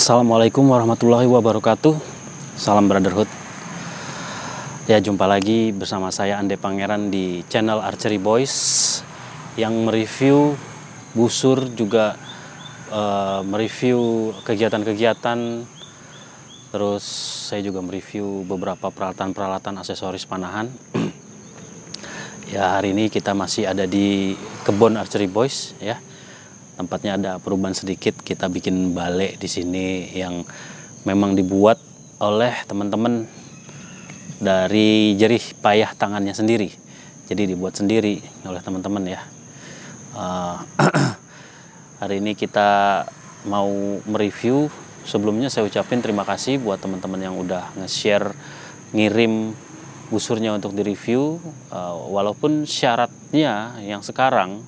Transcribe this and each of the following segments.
Assalamualaikum warahmatullahi wabarakatuh. Salam brotherhood. Ya, jumpa lagi bersama saya Ande Pangeran di channel Archery Boys yang mereview busur, juga mereview kegiatan-kegiatan. Terus saya juga mereview beberapa peralatan-peralatan aksesoris panahan. Ya, hari ini kita masih ada di kebun Archery Boys ya. Tempatnya ada perubahan sedikit, kita bikin balai di sini yang memang dibuat oleh teman-teman dari jerih payah tangannya sendiri. Jadi dibuat sendiri oleh teman-teman ya. Hari ini kita mau mereview. Sebelumnya saya ucapin terima kasih buat teman-teman yang udah nge-share, ngirim busurnya untuk direview. Walaupun syaratnya yang sekarang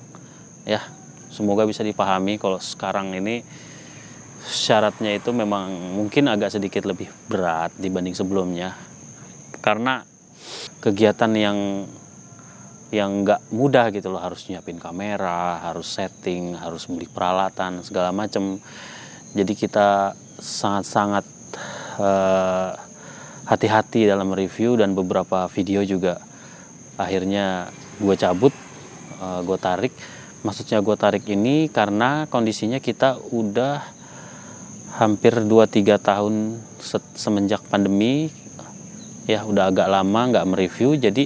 ya, semoga bisa dipahami kalau sekarang ini syaratnya itu memang mungkin agak sedikit lebih berat dibanding sebelumnya. Karena kegiatan yang nggak mudah gitu loh, harus nyiapin kamera, harus setting, harus beli peralatan segala macam. Jadi kita sangat-sangat hati-hati dalam review, dan beberapa video juga akhirnya gue cabut, gue tarik. Maksudnya gue tarik ini karena kondisinya kita udah hampir 2-3 tahun semenjak pandemi ya, udah agak lama nggak mereview. Jadi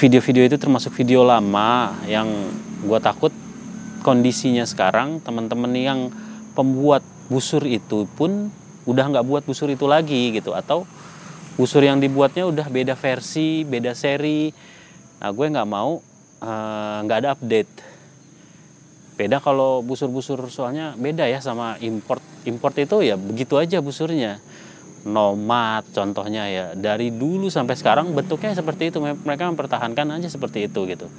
video-video itu termasuk video lama yang gue takut kondisinya sekarang teman-teman yang pembuat busur itu pun udah nggak buat busur itu lagi gitu, atau busur yang dibuatnya udah beda versi, beda seri. Nah, gue nggak mau nggak ada update. Beda kalau busur-busur, soalnya beda ya sama import itu ya begitu aja busurnya. Nomad contohnya ya, dari dulu sampai sekarang bentuknya seperti itu, mereka mempertahankan aja seperti itu gitu.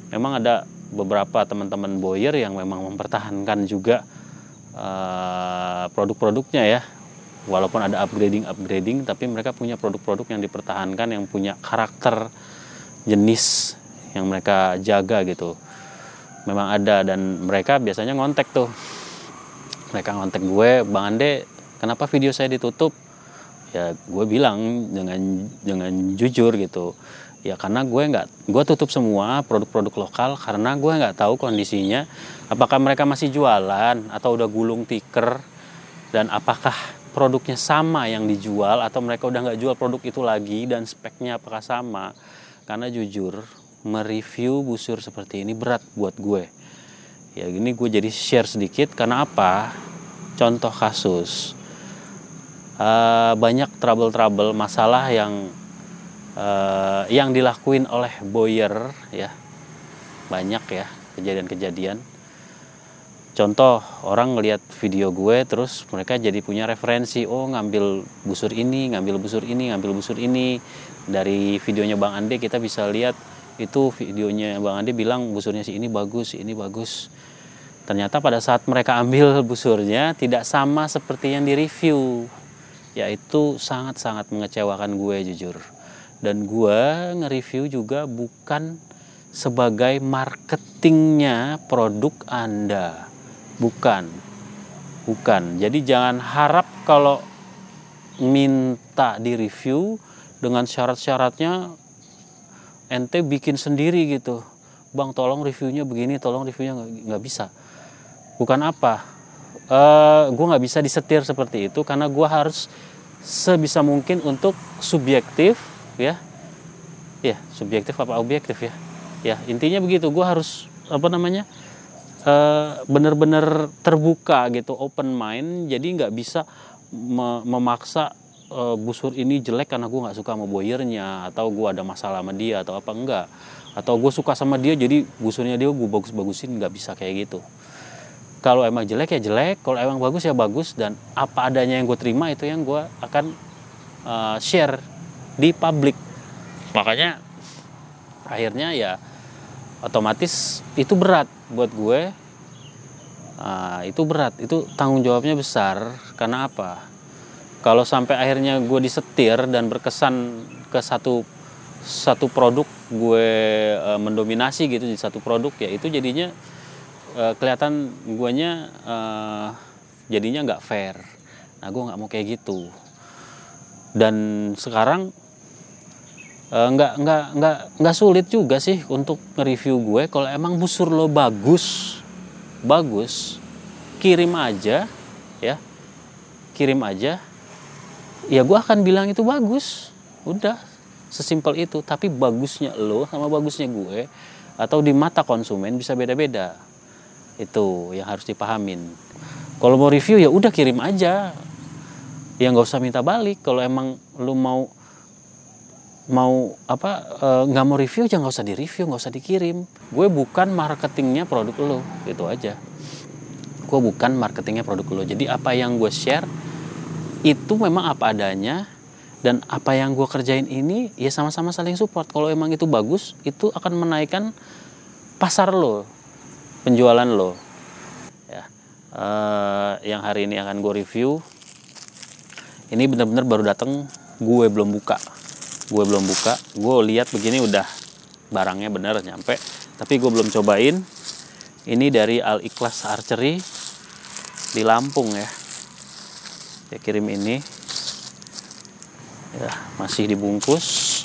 Memang ada beberapa teman-teman boyer yang memang mempertahankan juga produk-produknya ya, walaupun ada upgrading, tapi mereka punya produk-produk yang dipertahankan, yang punya karakter, jenis yang mereka jaga gitu. Memang ada, dan mereka biasanya ngontek tuh. Mereka ngontek gue, "Bang Ande, kenapa video saya ditutup?" Ya, gue bilang dengan jujur gitu. Ya karena gue tutup semua produk-produk lokal karena gue nggak tahu kondisinya, apakah mereka masih jualan atau udah gulung tikar, dan apakah produknya sama yang dijual atau mereka udah nggak jual produk itu lagi, dan speknya apakah sama. Karena jujur, mereview busur seperti ini berat buat gue. Ya gini, gue jadi share sedikit karena apa? Contoh kasus, banyak trouble masalah yang dilakuin oleh boyer ya, banyak ya kejadian-kejadian. Contoh, orang ngelihat video gue terus mereka jadi punya referensi, oh ngambil busur ini, ngambil busur ini, ngambil busur ini. Dari videonya Bang Ande kita bisa lihat, itu videonya Bang Ande bilang busurnya si ini bagus, si ini bagus. Ternyata pada saat mereka ambil busurnya tidak sama seperti yang direview. Ya, itu sangat-sangat mengecewakan gue jujur. Dan gue nge-review juga bukan sebagai marketingnya produk Anda. Bukan. Jadi jangan harap kalau minta di-review dengan syarat-syaratnya ente bikin sendiri gitu. "Bang, tolong reviewnya begini, tolong reviewnya," nggak bisa. Bukan apa, gue nggak bisa disetir seperti itu, karena gue harus sebisa mungkin untuk subjektif ya. Ya, subjektif apa objektif ya. Ya, intinya begitu. Gue harus benar-benar terbuka gitu, open mind. Jadi nggak bisa memaksa busur ini jelek karena gue nggak suka sama boyernya, atau gue ada masalah sama dia atau apa, enggak. Atau gue suka sama dia jadi busurnya dia gue bagus-bagusin, nggak bisa kayak gitu. Kalau emang jelek ya jelek, kalau emang bagus ya bagus, dan apa adanya yang gue terima itu yang gue akan share di publik. Makanya akhirnya ya otomatis itu berat buat gue. Itu berat, itu tanggung jawabnya besar. Karena apa? Kalau sampai akhirnya gue disetir dan berkesan ke satu produk, gue mendominasi gitu di satu produk, ya itu jadinya kelihatan guanya jadinya nggak fair. Nah gue nggak mau kayak gitu. Dan sekarang nggak sulit juga sih untuk nge-review gue. Kalau emang busur lo bagus, kirim aja ya, ya gue akan bilang itu bagus. Udah, sesimpel itu. Tapi bagusnya lo sama bagusnya gue atau di mata konsumen bisa beda-beda. Itu yang harus dipahamin. Kalau mau review ya udah kirim aja, ya nggak usah minta balik. Kalau emang lo mau nggak mau review aja, nggak usah di review, nggak usah dikirim. Gue bukan marketingnya produk lo, gitu aja. Gue bukan marketingnya produk lo. Jadi apa yang gue share itu memang apa adanya, dan apa yang gue kerjain ini ya sama-sama saling support. Kalau emang itu bagus, itu akan menaikkan pasar lo, penjualan lo. Ya, yang hari ini akan gue review, ini benar-benar baru datang, gue belum buka. Gue lihat begini udah barangnya bener nyampe, tapi gue belum cobain. Ini dari Al Ikhlas Archery di Lampung ya. Dia kirim ini. Ya, masih dibungkus.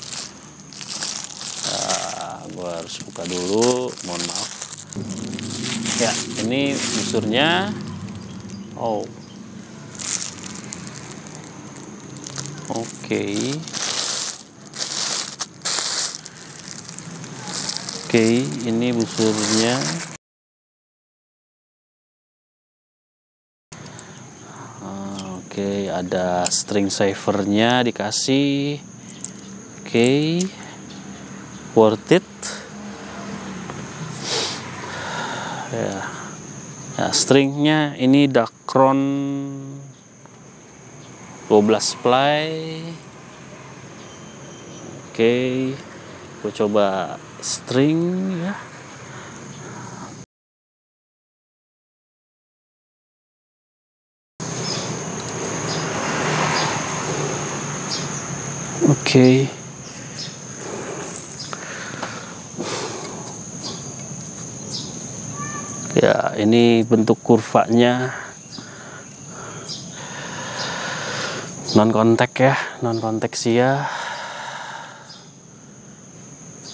Gue harus buka dulu, mohon maaf. Ya, ini busurnya. Oh. Oke, ini busurnya. Oke, ada string savernya dikasih. Oke, worth it. Ya, stringnya ini Dacron 12 ply. Oke, gue coba string ya. Oke. Ya, ini bentuk kurvanya non kontak ya, non konteksia.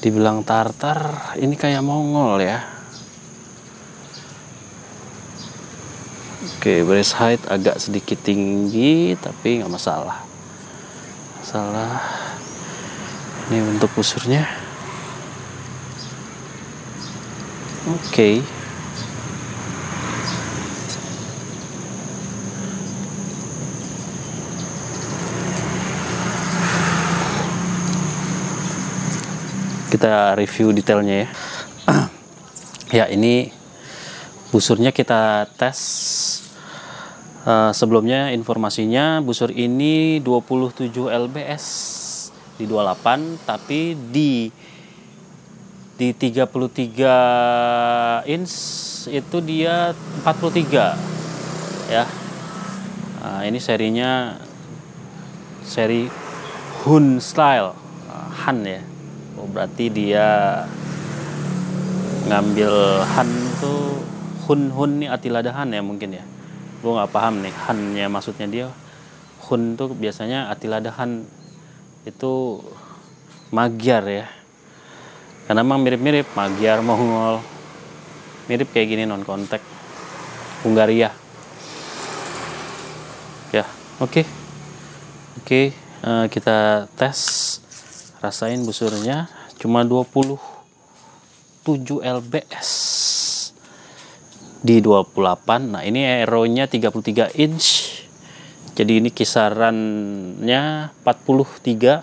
Dibilang tartar, ini kayak Mongol ya. Oke, brace height agak sedikit tinggi, tapi nggak masalah. Ini bentuk busurnya. Oke. Kita review detailnya ya. Ya, ini busurnya kita tes. Sebelumnya informasinya busur ini 27 lbs di 28, tapi di 33 inch itu dia 43 ya. Nah, ini serinya seri Hun style, Han ya. Oh, berarti dia ngambil Han tuh Hun nih Attila Han ya mungkin ya. Gue nggak paham nih Han-nya maksudnya dia. Hun tuh biasanya Attila Han itu Magyar ya. Karena emang mirip-mirip Magyar, Mongol. Mirip kayak gini non kontak. Hungaria. Ya, oke. Kita tes. Rasain busurnya cuma 27 lbs di 28. Nah, ini aeronya 33 inch. Jadi ini kisarannya 43.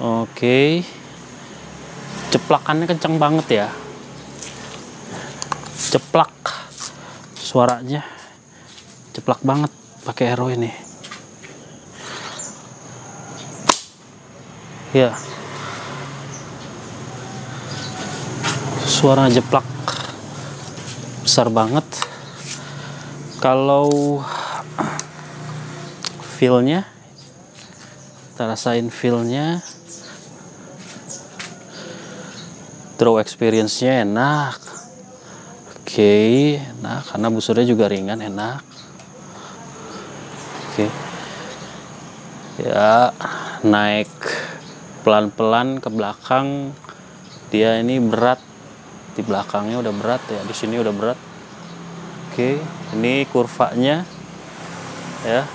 Oke. Ceplakannya kencang banget ya. Ceplak. Suaranya ceplak banget pakai aero ini. Ya, suara jeplak besar banget. Kalau feel-nya, kita rasain feel-nya, throw experience-nya enak. Oke, nah karena busurnya juga ringan, enak. Oke, ya naik pelan-pelan ke belakang. Dia ini berat, di belakangnya udah berat ya, di sini udah berat. Oke, ini kurvanya ya.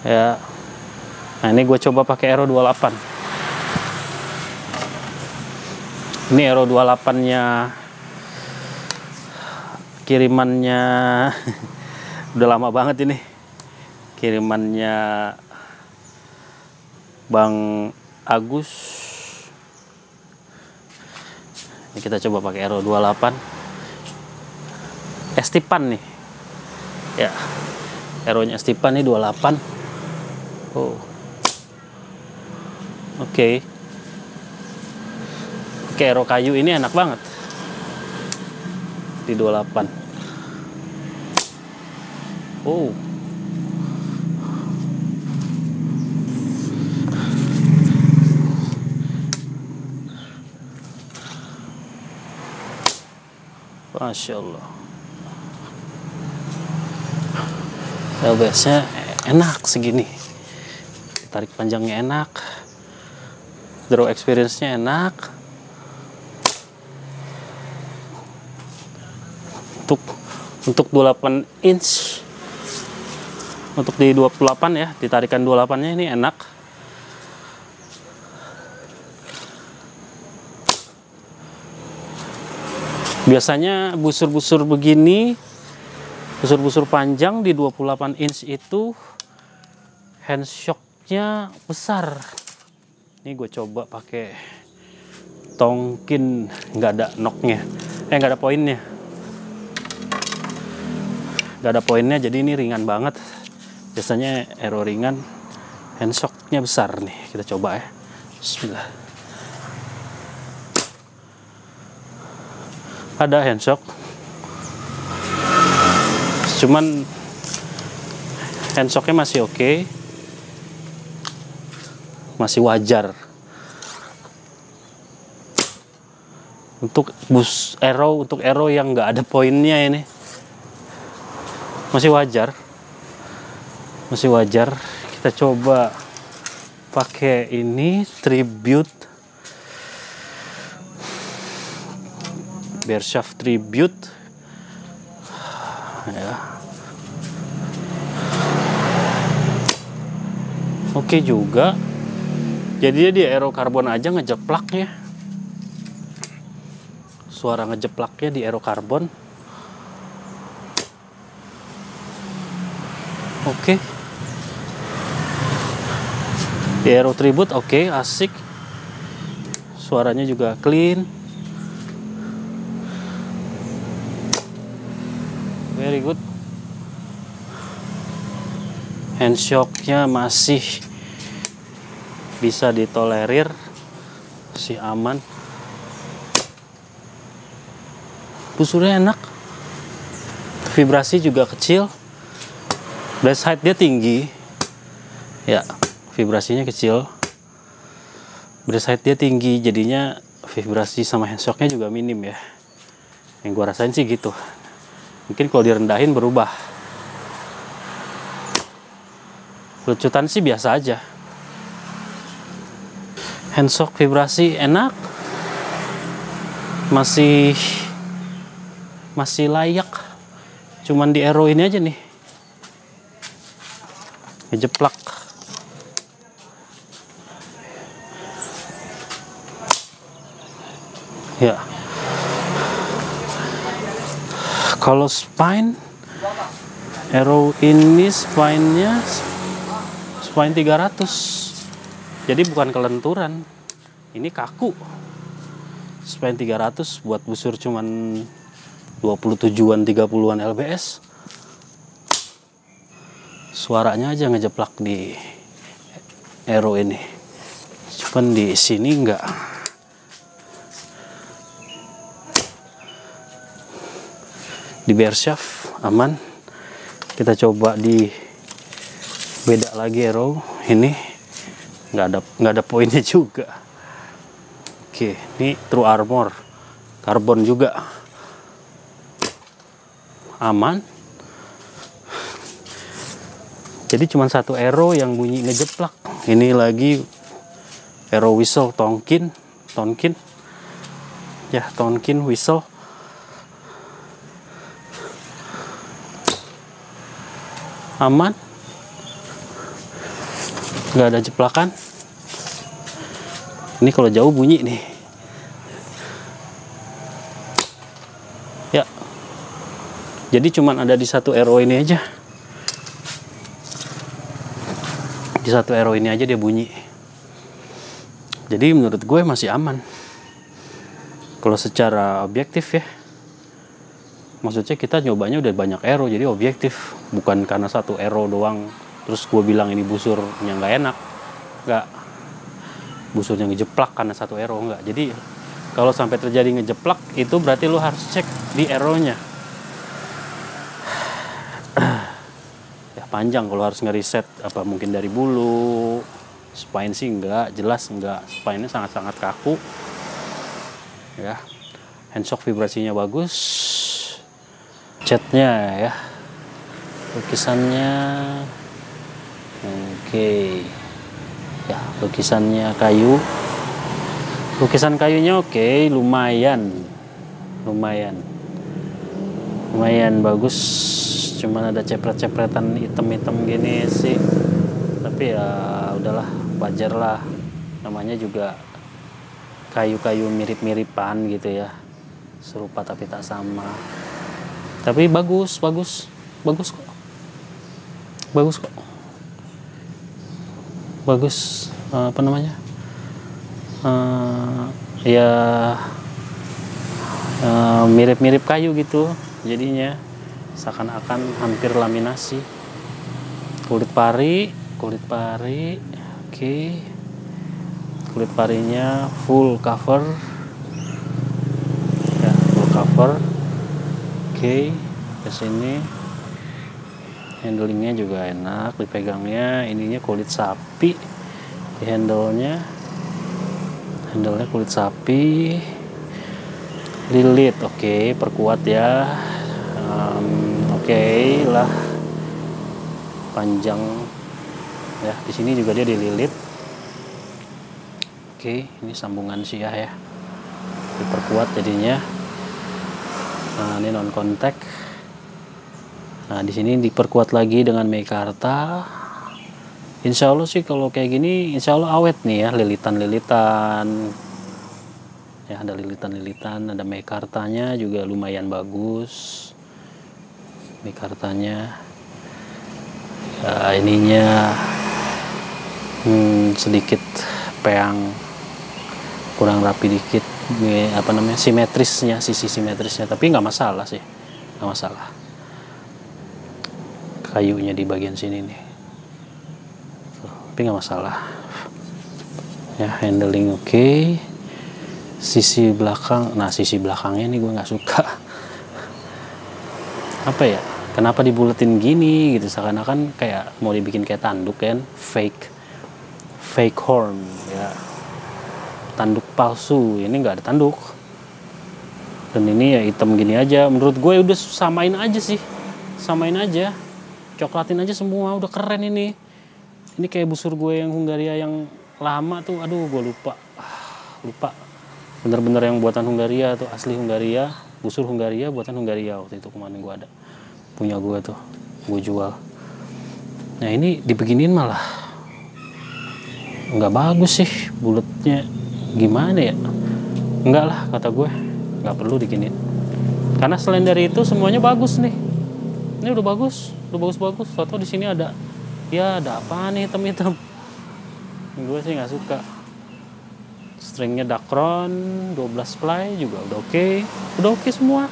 Ya, nah ini gue coba pakai Aero 28. Ini Aero 28 nya kirimannya udah lama banget ini, kirimannya Bang Agus. Ini kita coba pakai Aero 28 Estipan nih ya, Aeronya Estipan nih 28. Oh, oke. Oke, Aero kayu ini enak banget di 28. Oh, Masya Allah. LBS-nya enak segini, tarik panjangnya enak, draw experience-nya enak. Untuk 28 inch, untuk di 28 ya, ditarikan 28-nya ini enak. Biasanya busur-busur begini, busur-busur panjang di 28 inch itu handshocknya besar. Ini gue coba pakai Tonkin, nggak ada knocknya, nggak ada poinnya, jadi ini ringan banget. Biasanya Aero ringan, handshocknya besar nih. Kita coba ya. Bismillah. Ada handshock, cuman handshocknya masih oke, masih wajar. Untuk Aero yang nggak ada poinnya ini masih wajar. Kita coba pakai ini Tribute, Bearshaft Tribute ya. Oke juga. Jadi dia di Aero Carbon aja ngejeplaknya. Suara ngejeplaknya di Aero Carbon. Oke. Di Aero Tribute oke, asik. Suaranya juga clean. Very good. Handshocknya masih bisa ditolerir, masih aman. Busurnya enak, vibrasi juga kecil, blast height dia tinggi ya, vibrasinya kecil, blast height dia tinggi, jadinya vibrasi sama handshocknya juga minim ya. Yang gua rasain sih gitu. Mungkin kalau direndahin berubah. Lecutan sih biasa aja. Handshock vibrasi enak, masih layak. Cuman di Aero ini aja nih ngejeplak. Ya. Kalau spine Aero ini spine-nya spine 300. Jadi bukan kelenturan. Ini kaku. Spine 300 buat busur cuman 27-an 30-an lbs. Suaranya aja ngejeplak di Aero ini. Cuman di sini enggak. Di Bearshaft aman. Kita coba di beda lagi Aero ini, nggak ada poinnya juga. Oke, ini True Armor karbon juga, aman. Jadi cuma satu arrow yang bunyi ngejeplak. Ini lagi arrow whistle Tonkin ya, Tonkin whistle. Aman, nggak ada jeplakan. Ini kalau jauh bunyi nih ya. Jadi cuman ada di satu arrow ini aja, di satu arrow ini aja dia bunyi. Jadi menurut gue masih aman kalau secara objektif ya. Maksudnya kita nyobanya udah banyak arrow, jadi objektif, bukan karena satu arrow doang terus gue bilang ini busurnya nggak enak. Nggak, busurnya ngejeplak karena satu arrow, nggak. Jadi kalau sampai terjadi ngejeplak, itu berarti lo harus cek di arrownya. Ya panjang kalau harus ngeriset, apa mungkin dari bulu. Spine sih enggak, jelas enggak. Spine-nya sangat-sangat kaku ya. Handshock vibrasinya bagus, catnya ya, lukisannya oke ya, lukisannya kayu, lukisan kayunya oke, lumayan bagus. Cuman ada cepret-cepretan hitam-hitam gini sih, tapi ya udahlah, wajar lah, namanya juga kayu-kayu mirip-miripan gitu ya, serupa tapi tak sama. Tapi bagus kok, apa namanya, ya mirip-mirip kayu gitu jadinya, seakan-akan hampir laminasi. Kulit pari oke. Kulit parinya full cover ya, oke. Ke sini handlingnya juga enak dipegangnya. Ininya kulit sapi di handlenya kulit sapi. Lilit oke, perkuat ya. Oke lah, panjang ya. Di sini juga dia dililit. Oke, ini sambungan siah ya, diperkuat jadinya. Nah, ini non kontak. Nah, di sini diperkuat lagi dengan Meikarta. Insya Allah sih kalau kayak gini, insya Allah awet nih ya, lilitan-lilitan. Ya, ada lilitan-lilitan, ada Meikartanya juga lumayan bagus. Meikartanya. Ya, ininya sedikit peang kurang rapi dikit, apa namanya, simetrisnya, sisi simetrisnya, tapi nggak masalah sih, nggak masalah. Kayunya di bagian sini nih, tapi nggak masalah ya. Handling oke. Sisi belakang, nah sisi belakangnya nih gue nggak suka. Apa ya, kenapa dibuletin gini gitu, seakan-akan kayak mau dibikin kayak tanduk kan, fake horn ya, tanduk palsu. Ini nggak ada tanduk, dan ini ya hitam gini aja. Menurut gue udah samain aja, coklatin aja semua, udah keren ini kayak busur gue yang Hungaria yang lama tuh, aduh gue lupa bener-bener yang buatan Hungaria tuh, asli Hungaria, busur Hungaria buatan Hungaria. Waktu itu kemarin gue ada punya gue tuh, gue jual. Nah ini dibeginiin malah nggak bagus sih, bulatnya gimana ya. Enggak lah, kata gue nggak perlu diginiin, karena selain dari itu semuanya bagus nih. Ini udah bagus. Foto di sini ada apa nih, hitam-hitam. Gue sih nggak suka. Stringnya Dacron 12 ply juga udah oke semua.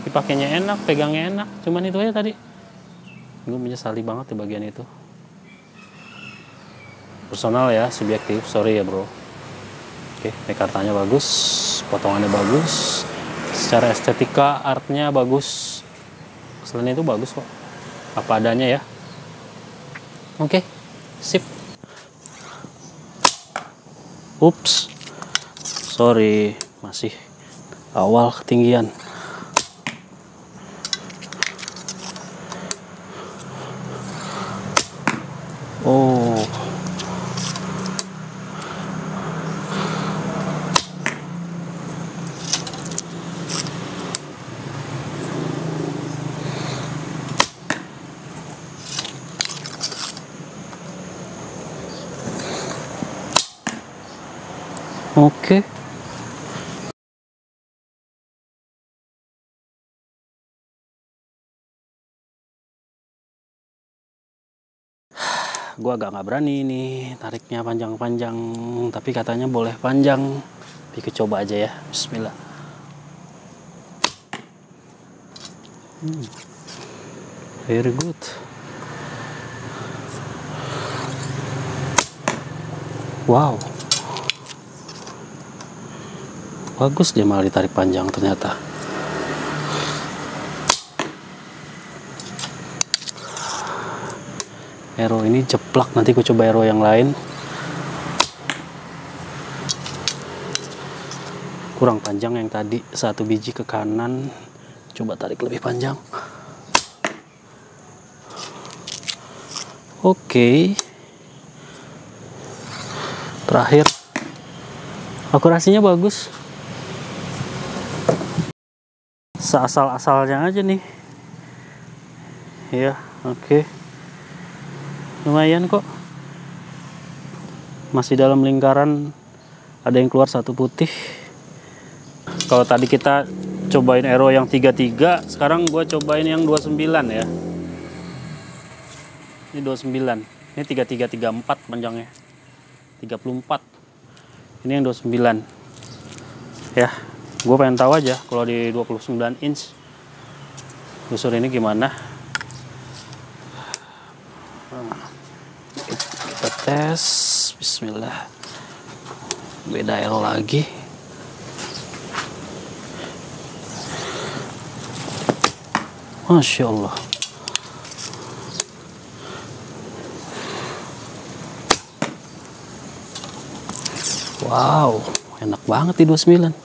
Dipakainya enak, pegangnya enak. Cuman itu aja tadi, gue menyesali banget di bagian itu. Personal ya, subjektif, sorry ya bro. Oke, Meikartanya bagus, potongannya bagus, secara estetika artnya bagus. Selain itu bagus kok, apa adanya ya. Oke, sip. Ups, sorry, masih awal ketinggian. Oh, oke. Gua agak nggak berani nih tariknya panjang-panjang, tapi katanya boleh panjang. Tapi coba aja ya. Bismillah. Very good. Wow. Bagus dia malah ditarik panjang ternyata. Arrow ini jeplak, nanti gue coba arrow yang lain. Kurang panjang yang tadi, 1 biji ke kanan. Coba tarik lebih panjang. Oke. Terakhir. Akurasinya bagus. Seasal-asalnya aja nih. Ya, oke. Lumayan kok. Masih dalam lingkaran, ada yang keluar 1 putih. Kalau tadi kita cobain arrow yang 33, sekarang gue cobain yang 29 ya. Ini 29. Ini 33 34 panjangnya. 34. Ini yang 29. Ya, gue pengen tahu aja kalau di 29 inch busur ini gimana. Kita tes. Bismillah. Beda arrow lagi. Masya Allah. Wow, enak banget di 29.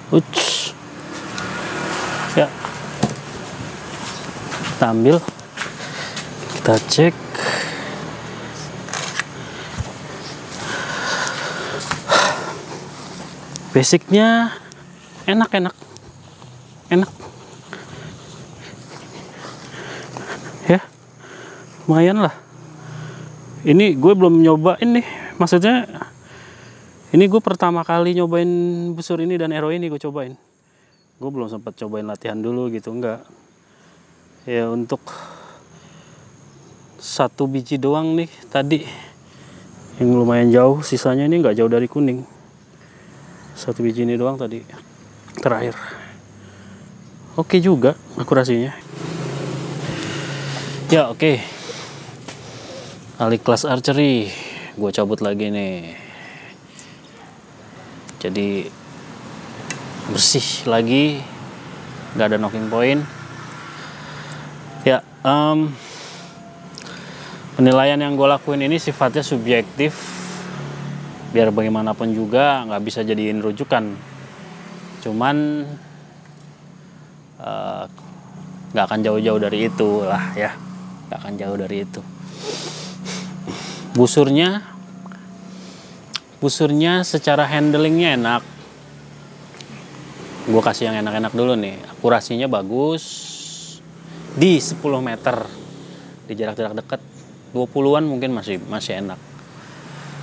Uts. Ya. Kita ambil. Kita cek. Basicnya enak. Ya, lumayan lah. Ini gue belum nyobain nih. Maksudnya ini gue pertama kali nyobain busur ini dan arrow ini gue cobain. Gue belum sempat cobain latihan dulu gitu, enggak. Ya untuk 1 biji doang nih tadi. Yang lumayan jauh, sisanya ini nggak jauh dari kuning. 1 biji ini doang tadi terakhir. Oke juga akurasinya. Ya oke. Alih kelas archery. Gue cabut lagi nih. Jadi bersih lagi, nggak ada knocking point. Ya, penilaian yang gue lakuin ini sifatnya subjektif. Biar bagaimanapun juga nggak bisa jadiin rujukan. Cuman nggak akan jauh-jauh dari itu lah ya, nggak akan jauh dari itu. Busurnya secara handlingnya enak. Gue kasih yang enak-enak dulu nih. Akurasinya bagus. Di 10 meter. Di jarak-jarak dekat 20-an mungkin masih enak.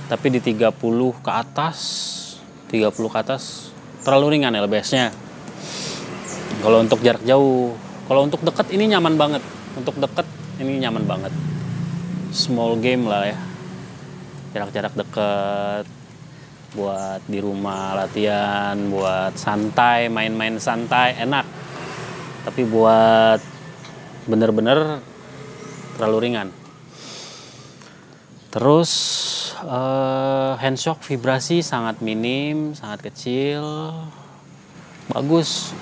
Tapi di 30 ke atas terlalu ringan LBS-nya. Kalau untuk jarak jauh, kalau untuk dekat ini nyaman banget. Untuk dekat ini nyaman banget. Small game lah ya. Jarak-jarak dekat. Buat di rumah latihan, buat santai, main-main santai, enak. Tapi buat bener-bener terlalu ringan. Terus handshock vibrasi sangat minim, sangat kecil, bagus.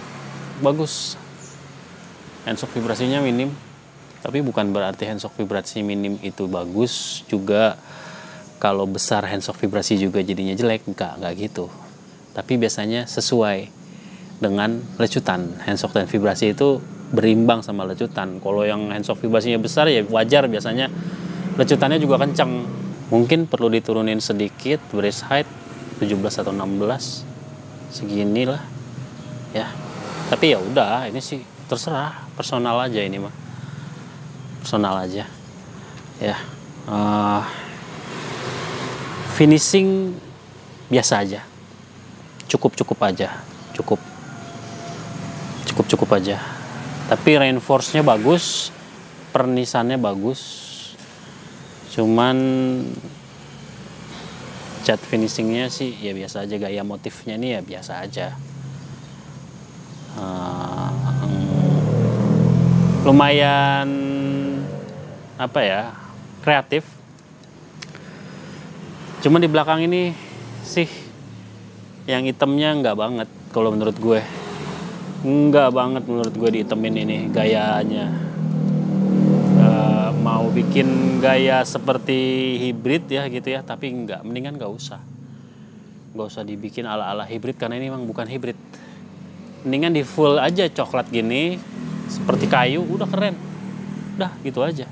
Handshock vibrasinya minim, tapi bukan berarti handshock vibrasi minim itu bagus juga. Kalau besar handshock vibrasi juga jadinya jelek, enggak gitu. Tapi biasanya sesuai dengan lecutan. Handshock dan vibrasi itu berimbang sama lecutan. Kalau yang handshock vibrasinya besar ya wajar, biasanya lecutannya juga kencang. Mungkin perlu diturunin sedikit brace height 17 atau 16. Seginilah. Ya. Tapi ya udah, ini sih terserah, personal aja ini mah. Personal aja. Ya. Finishing biasa aja. Cukup aja. Cukup aja. Tapi reinforce-nya bagus, pernisannya bagus. Cuman cat finishingnya sih ya biasa aja, gaya motifnya nih ya biasa aja. Lumayan apa ya, kreatif. Cuman di belakang ini sih yang hitamnya nggak banget kalau menurut gue. Nggak banget menurut gue dihitemin ini gayanya. Mau bikin gaya seperti hibrid ya gitu ya, tapi mendingan nggak usah dibikin ala-ala hibrid karena ini memang bukan hibrid. Mendingan di full aja coklat gini seperti kayu, udah keren, udah gitu aja.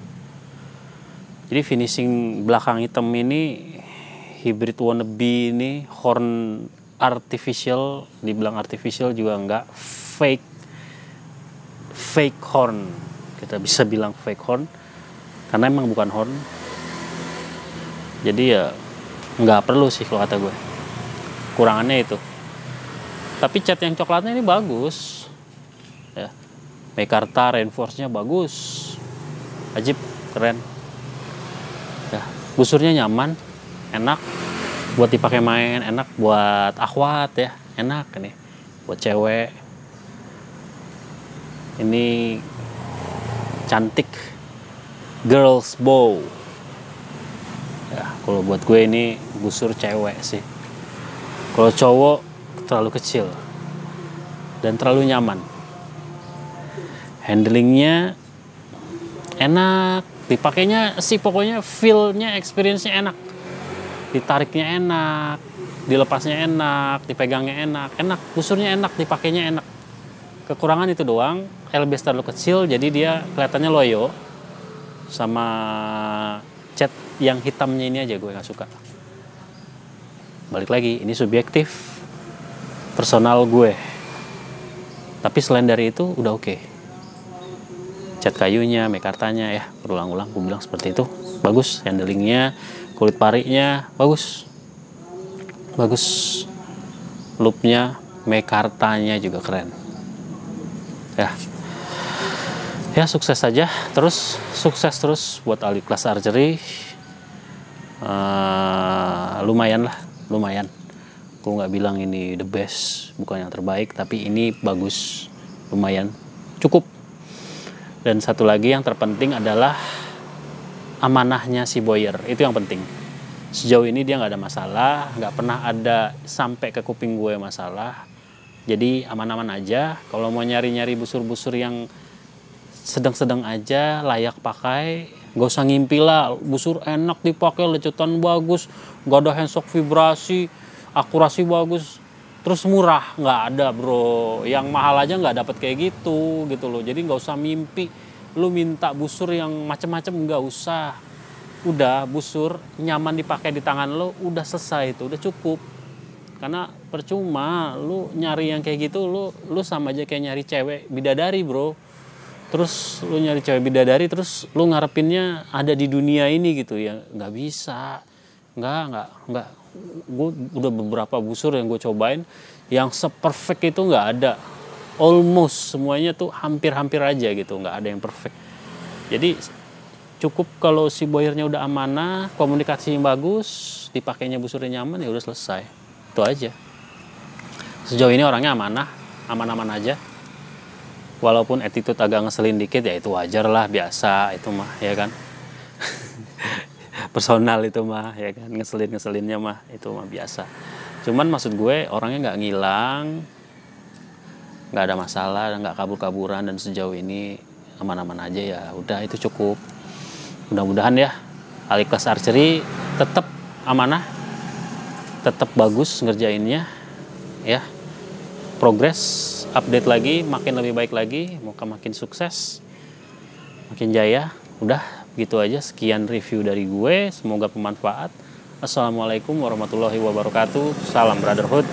Jadi finishing belakang hitam ini hibrid wannabe ini, horn artificial, dibilang artificial juga enggak, fake horn, kita bisa bilang fake horn karena emang bukan horn. Jadi ya nggak perlu sih kalau kata gue, kurangannya itu. Tapi cat yang coklatnya ini bagus ya, micarta reinforce-nya bagus, ajib, keren ya. Busurnya nyaman, enak buat dipakai main, enak buat akhwat ya, enak ini buat cewek. Ini cantik, girls bow ya. Kalau buat gue ini busur cewek sih. Kalau cowok terlalu kecil dan terlalu nyaman. Handlingnya enak, dipakainya sih pokoknya feel-nya, experience-nya enak. Ditariknya enak, dilepasnya enak, dipegangnya enak, busurnya enak, dipakainya enak. Kekurangan itu doang, LBS terlalu kecil jadi dia kelihatannya loyo. Sama cat yang hitamnya ini aja gue gak suka. Balik lagi, ini subjektif, personal gue. Tapi selain dari itu udah oke. Cat kayunya, micartanya ya, berulang-ulang gue bilang seperti itu. Bagus, handlingnya, kulit pariknya bagus. Loopnya, micartanya juga keren. Ya sukses saja, sukses terus buat Al-Ikhlas Archery. Lumayan. Gue nggak bilang ini the best, bukan yang terbaik, tapi ini bagus, lumayan, cukup. Dan satu lagi yang terpenting adalah amanahnya si Boyer, itu yang penting. Sejauh ini dia nggak ada masalah, nggak pernah ada sampai ke kuping gue masalah. Jadi aman-aman aja. Kalau mau nyari-nyari busur-busur yang sedang-sedang aja, layak pakai, gak usah ngimpi lah. Busur enak dipakai, lecutan bagus, gak ada handshock vibrasi, akurasi bagus, terus murah, nggak ada bro. Yang mahal aja nggak dapat kayak gitu loh. Jadi nggak usah mimpi lu minta busur yang macam-macam, nggak usah. Udah busur nyaman dipakai di tangan lo, udah selesai itu, udah cukup. Karena percuma lu nyari yang kayak gitu, lu sama aja kayak nyari cewek bidadari bro. Terus lu nyari cewek bidadari, terus lu ngarepinnya ada di dunia ini gitu ya, nggak bisa. Nggak. Gue udah beberapa busur yang gue cobain, yang seperfect itu nggak ada. Almost semuanya tuh hampir-hampir aja gitu, nggak ada yang perfect. Jadi cukup kalau si Boyernya udah amanah, komunikasinya bagus, dipakainya busurnya nyaman, ya udah selesai. Itu aja. Sejauh ini orangnya aman-aman aja. Walaupun attitude agak ngeselin dikit, ya itu wajar lah, biasa itu mah, ya kan. personal itu mah ya kan, ngeselinnya mah itu mah biasa. Cuman maksud gue orangnya nggak ngilang, nggak ada masalah, nggak kabur-kaburan, dan sejauh ini aman-aman aja ya. Udah itu cukup. Mudah-mudahan ya Aliklas Archery tetap amanah, tetap bagus ngerjainnya ya. Progres, update lagi, makin lebih baik lagi, moga makin sukses, makin jaya. Udah gitu aja, sekian review dari gue, semoga bermanfaat. Assalamualaikum warahmatullahi wabarakatuh. Salam brotherhood.